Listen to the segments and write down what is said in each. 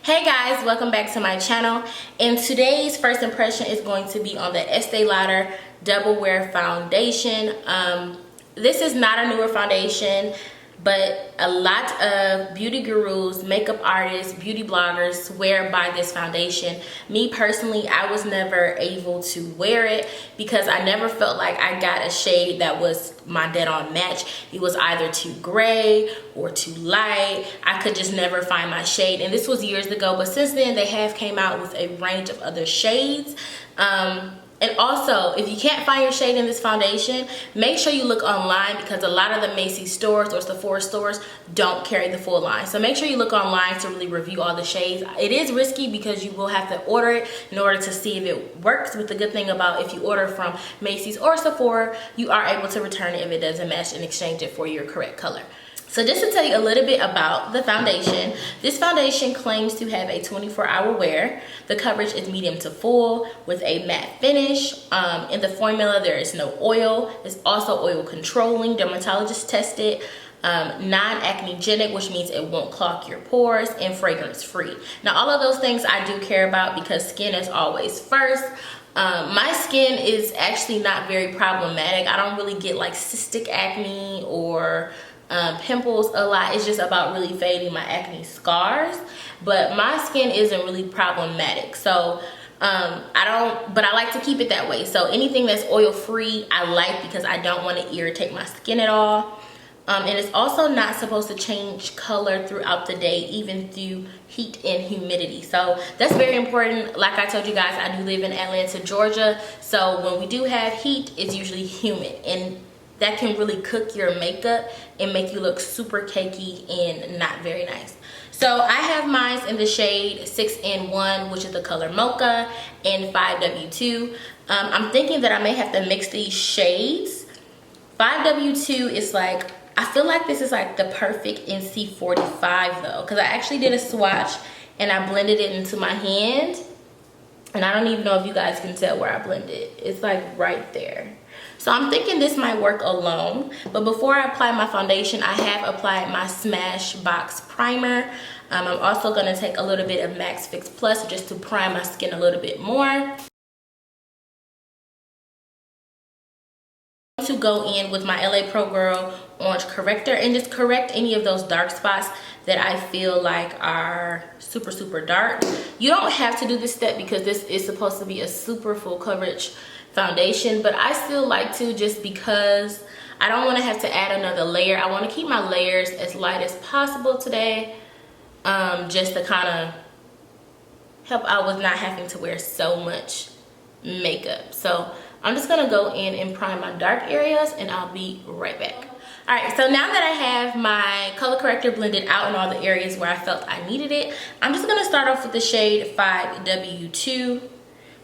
Hey guys, welcome back to my channel. And today's first impression is going to be on the Estee Lauder Double Wear Foundation. This is not a newer foundation, but a lot of beauty gurus, makeup artists, beauty bloggers swear by this foundation. Me personally, I was never able to wear it because I never felt like I got a shade that was my dead-on match. It was either too gray or too light. I could just never find my shade, and this was years ago, but since then they have came out with a range of other shades. And also, if you can't find your shade in this foundation, make sure you look online because a lot of the Macys stores or Sephora stores don't carry the full line. So make sure you look online to really review all the shades. It is risky because you will have to order it in order to see if it works, but the good thing about if you order from Macys or Sephora, you are able to return it if it doesn't match and exchange it for your correct color. So just to tell you a little bit about the foundation, this foundation claims to have a 24-hour wear. The coverage is medium to full with a matte finish. In the formula, there is no oil. It's also oil controlling, dermatologist tested, non-acnegenic, which means it won't clog your pores, and fragrance free. Now, all of those things I do care about because skin is always first. My skin is actually not very problematic. I don't really get like cystic acne or pimples a lot. It's just about really fading my acne scars, but my skin isn't really problematic, so I like to keep it that way. So anything that's oil free I like because I don't want to irritate my skin at all. And it's also not supposed to change color throughout the day, even through heat and humidity. So that's very important. Like I told you guys, I do live in Atlanta, Georgia, so when we do have heat, it's usually humid, and that can really cook your makeup and make you look super cakey and not very nice. So I have mine in the shade 6N1, which is the color Mocha, and 5W2. I'm thinking that I may have to mix these shades. 5W2 is like, I feel like this is like the perfect NC45 though, because I actually did a swatch and I blended it into my hand. And I don't even know if you guys can tell where I blended. It's like right there. So I'm thinking this might work alone, but before I apply my foundation, I have applied my Smashbox primer. I'm also gonna take a little bit of Max Fix Plus just to prime my skin a little bit more. To go in with my LA Pro Girl Orange Corrector and just correct any of those dark spots that I feel like are super dark. You don't have to do this step because this is supposed to be a super full coverage foundation, but I still like to, just because I don't want to have to add another layer. I want to keep my layers as light as possible today, just to kind of help out with not having to wear so much makeup. So I'm just gonna go in and prime my dark areas and I'll be right back. All right, so now that I have my color corrector blended out in all the areas where I felt I needed it, I'm just gonna start off with the shade 5W2,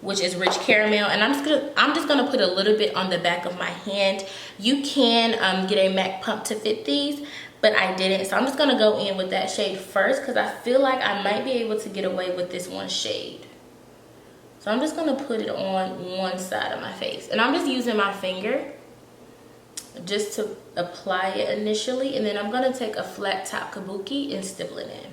which is rich caramel, and I'm just gonna put a little bit on the back of my hand. You can get a MAC pump to fit these, but I didn't, so I'm just gonna go in with that shade first because I feel like I might be able to get away with this one shade. So I'm just gonna put it on one side of my face, and I'm just using my finger just to apply it initially, and then I'm gonna take a flat top kabuki and stipple it in.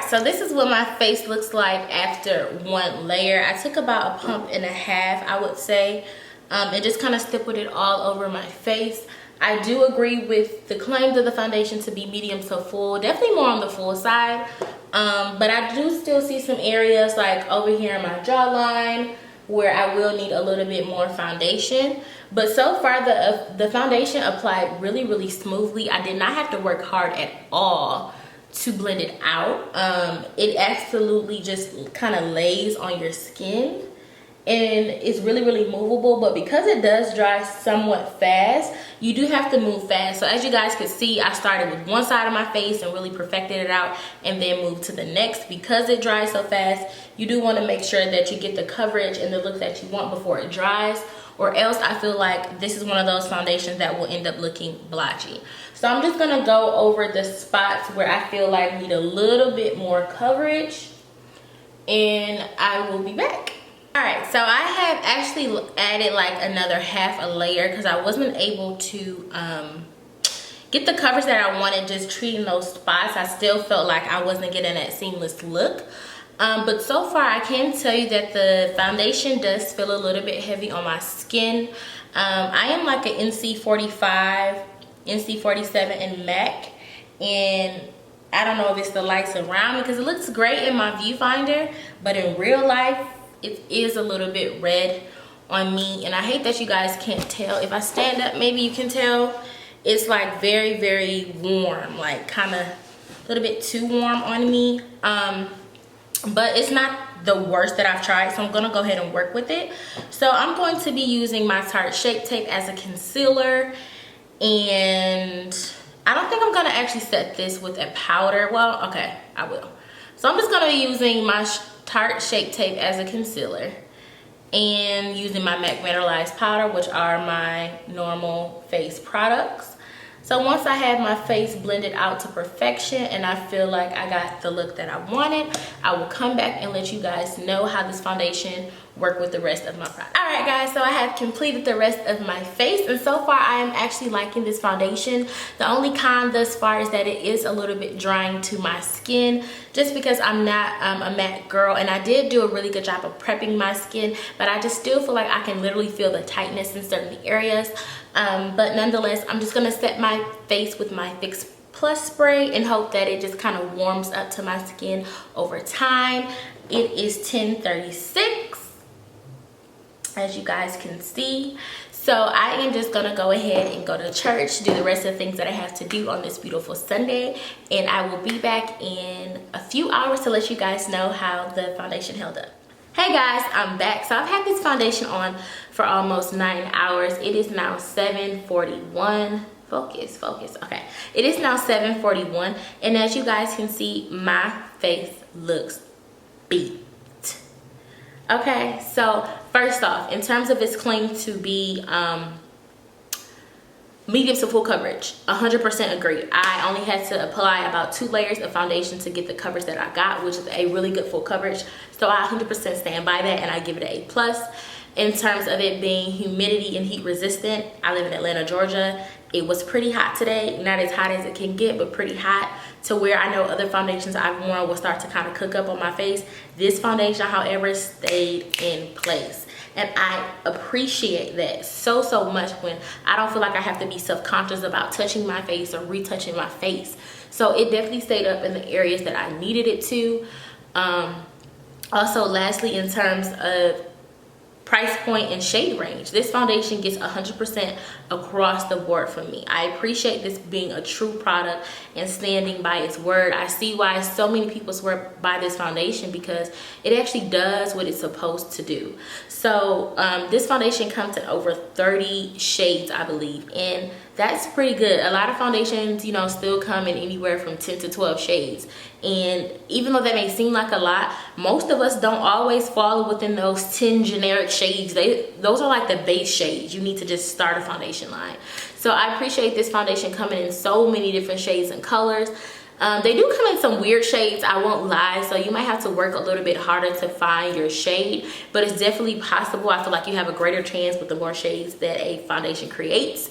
so this is what my face looks like after one layer. I took about a pump and a half, I would say, and just kind of stippled it all over my face. I do agree with the claims of the foundation to be medium to full, definitely more on the full side, but I do still see some areas like over here in my jawline where I will need a little bit more foundation. But so far the foundation applied really, really smoothly. I did not have to work hard at all to blend it out. It absolutely just kind of lays on your skin and it's really, really movable. But because it does dry somewhat fast, you do have to move fast. So as you guys can see, I started with one side of my face and really perfected it out and then moved to the next. Because it dries so fast, you do want to make sure that you get the coverage and the look that you want before it dries, or else I feel like this is one of those foundations that will end up looking blotchy. So I'm just gonna go over the spots where I feel like need a little bit more coverage and I will be back. All right, so I have actually added like another half a layer because I wasn't able to get the coverage that I wanted just treating those spots. I still felt like I wasn't getting that seamless look. But so far I can tell you that the foundation does feel a little bit heavy on my skin. I am like an NC45, NC47 in MAC, and I don't know if it's the lights around me because it looks great in my viewfinder, but in real life it is a little bit red on me, and I hate that you guys can't tell. If I stand up, maybe you can tell. It's like very, very warm, like kind of a little bit too warm on me. But it's not the worst that I've tried, so I'm gonna go ahead and work with it. So I'm going to be using my Tarte Shape Tape as a concealer, and I don't think I'm gonna actually set this with a powder. Well, okay, I will. So I'm just gonna be using my Tarte Shape Tape as a concealer and using my MAC Mineralized powder, which are my normal face products. So once I have my face blended out to perfection and I feel like I got the look that I wanted, I will come back and let you guys know how this foundation worked with the rest of my product. All right guys, so I have completed the rest of my face, and so far I am actually liking this foundation. The only con thus far is that it is a little bit drying to my skin, just because I'm not a matte girl, and I did do a really good job of prepping my skin, but I just still feel like I can literally feel the tightness in certain areas. But nonetheless, I'm just gonna set my face with my Fix Plus spray and hope that it just kind of warms up to my skin over time. It is 10:36, as you guys can see. So I am just gonna go ahead and go to church, do the rest of the things that I have to do on this beautiful Sunday, and I will be back in a few hours to let you guys know how the foundation held up. Hey guys, I'm back. So I've had this foundation on for almost 9 hours. It is now 7:41. Focus, okay. It is now 7:41, and as you guys can see, my face looks beat. Okay, so first off, in terms of its claim to be medium to full coverage, 100% agree. I only had to apply about 2 layers of foundation to get the coverage that I got, which is a really good full coverage. So I 100% stand by that, and I give it an A+. In terms of it being humidity and heat resistant, I live in Atlanta, Georgia. It was pretty hot today, not as hot as it can get, but pretty hot, to where I know other foundations I've worn will start to kind of cook up on my face. This foundation, however, stayed in place. And I appreciate that so, so much when I don't feel like I have to be self-conscious about touching my face or retouching my face. So it definitely stayed up in the areas that I needed it to. Also, lastly, in terms of price point and shade range, this foundation gets 100% across the board for me. I appreciate this being a true product and standing by its word. I see why so many people swear by this foundation, because it actually does what it's supposed to do. So this foundation comes in over 30 shades, I believe, and that's pretty good. A lot of foundations, you know, still come in anywhere from 10 to 12 shades. And even though that may seem like a lot, most of us don't always fall within those 10 generic shades. Those are like the base shades. You need to just start a foundation line. So I appreciate this foundation coming in so many different shades and colors. They do come in some weird shades, I won't lie, so you might have to work a little bit harder to find your shade, but it's definitely possible. I feel like you have a greater chance with the more shades that a foundation creates.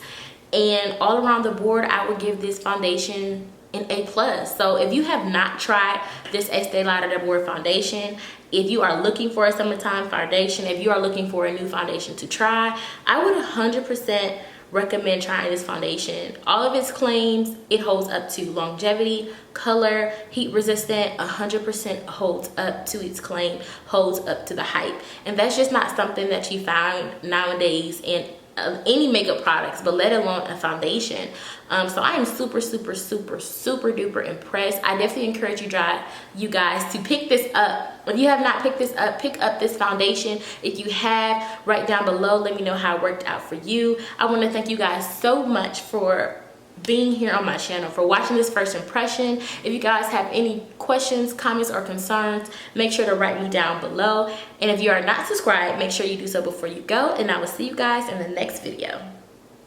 And all around the board, I would give this foundation an A+. So if you have not tried this Estee Lauder Double Wear Foundation, if you are looking for a summertime foundation, if you are looking for a new foundation to try, I would 100% recommend trying this foundation. All of its claims, it holds up to longevity, color, heat resistant, 100% holds up to its claim, holds up to the hype. And that's just not something that you find nowadays in any makeup products, but let alone a foundation. So I am super duper impressed. I definitely encourage you guys to pick this up. If you have not picked this up, pick up this foundation. If you have, write down below, let me know how it worked out for you. I want to thank you guys so much for being here on my channel, for watching this first impression. If you guys have any questions, comments, or concerns, make sure to write me down below. And if you are not subscribed, make sure you do so before you go, and I will see you guys in the next video.